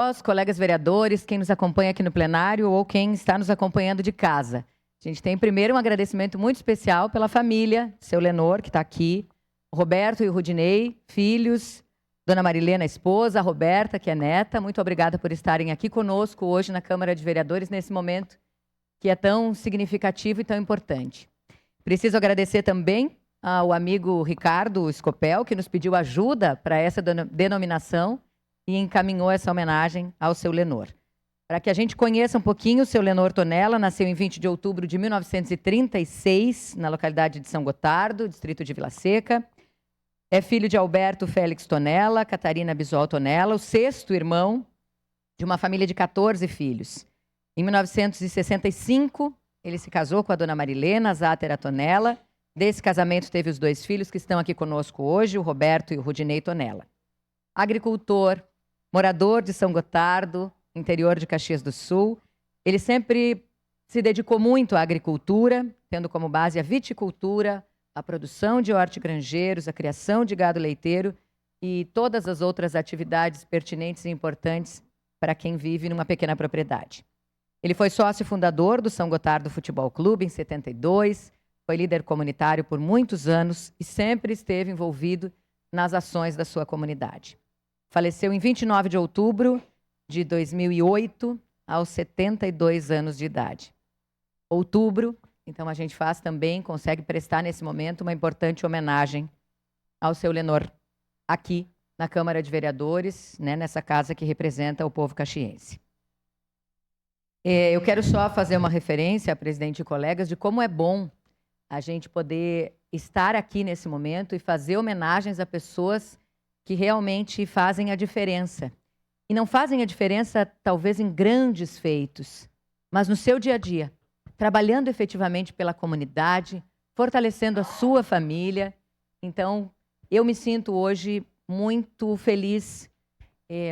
Os colegas vereadores, quem nos acompanha aqui no plenário ou quem está nos acompanhando de casa. A gente tem primeiro um agradecimento muito especial pela família, seu Lenor, que está aqui, o Roberto e o Rudinei, filhos, Dona Marilena, esposa, a Roberta, que é neta. Muito obrigada por estarem aqui conosco hoje na Câmara de Vereadores, nesse momento que é tão significativo e tão importante. Preciso agradecer também ao amigo Ricardo Scopel, que nos pediu ajuda para essa denominação e encaminhou essa homenagem ao seu Lenor. Para que a gente conheça um pouquinho, o seu Lenor Tonella nasceu em 20 de outubro de 1936, na localidade de São Gotardo, distrito de Vila Seca. É filho de Alberto Félix Tonella, Catarina Bisol Tonella, o sexto irmão de uma família de 14 filhos. Em 1965, ele se casou com a dona Marilena Zátera Tonella. Desse casamento teve os 2 filhos que estão aqui conosco hoje, o Roberto e o Rudinei Tonella. Agricultor, morador de São Gotardo, interior de Caxias do Sul. Ele sempre se dedicou muito à agricultura, tendo como base a viticultura, a produção de hortigranjeiros, a criação de gado leiteiro e todas as outras atividades pertinentes e importantes para quem vive numa pequena propriedade. Ele foi sócio fundador do São Gotardo Futebol Clube em 72, foi líder comunitário por muitos anos e sempre esteve envolvido nas ações da sua comunidade. Faleceu em 29 de outubro de 2008, aos 72 anos de idade. Outubro, então a gente faz também, consegue prestar nesse momento uma importante homenagem ao seu Lenor, aqui na Câmara de Vereadores, né, nessa casa que representa o povo caxiense. Eu quero só fazer uma referência, presidente e colegas, de como é bom a gente poder estar aqui nesse momento e fazer homenagens a pessoas que realmente fazem a diferença. E não fazem a diferença, talvez, em grandes feitos, mas no seu dia a dia, trabalhando efetivamente pela comunidade, fortalecendo a sua família. Então, eu me sinto hoje muito feliz,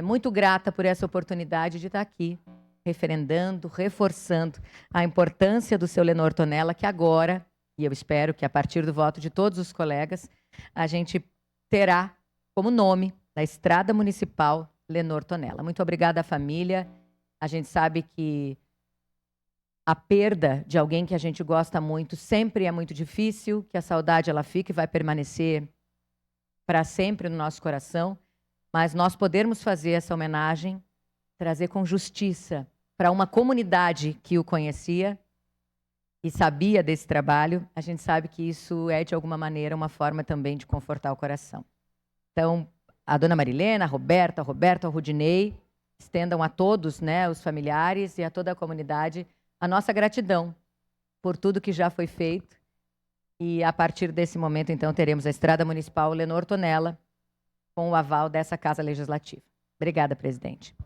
muito grata por essa oportunidade de estar aqui, referendando, reforçando a importância do seu Lenor Tonella, que agora, e eu espero que a partir do voto de todos os colegas, a gente terá como nome da Estrada Municipal Lenor Tonella. Muito obrigada à família. A gente sabe que a perda de alguém que a gente gosta muito sempre é muito difícil, que a saudade ela fica e vai permanecer para sempre no nosso coração, mas nós podermos fazer essa homenagem, trazer com justiça para uma comunidade que o conhecia e sabia desse trabalho, a gente sabe que isso é, de alguma maneira, uma forma também de confortar o coração. Então, a dona Marilena, a Roberta, o Rudinei, estendam a todos, né, os familiares e a toda a comunidade a nossa gratidão por tudo que já foi feito. E a partir desse momento, então, teremos a Estrada Municipal Lenor Tonella com o aval dessa Casa Legislativa. Obrigada, presidente.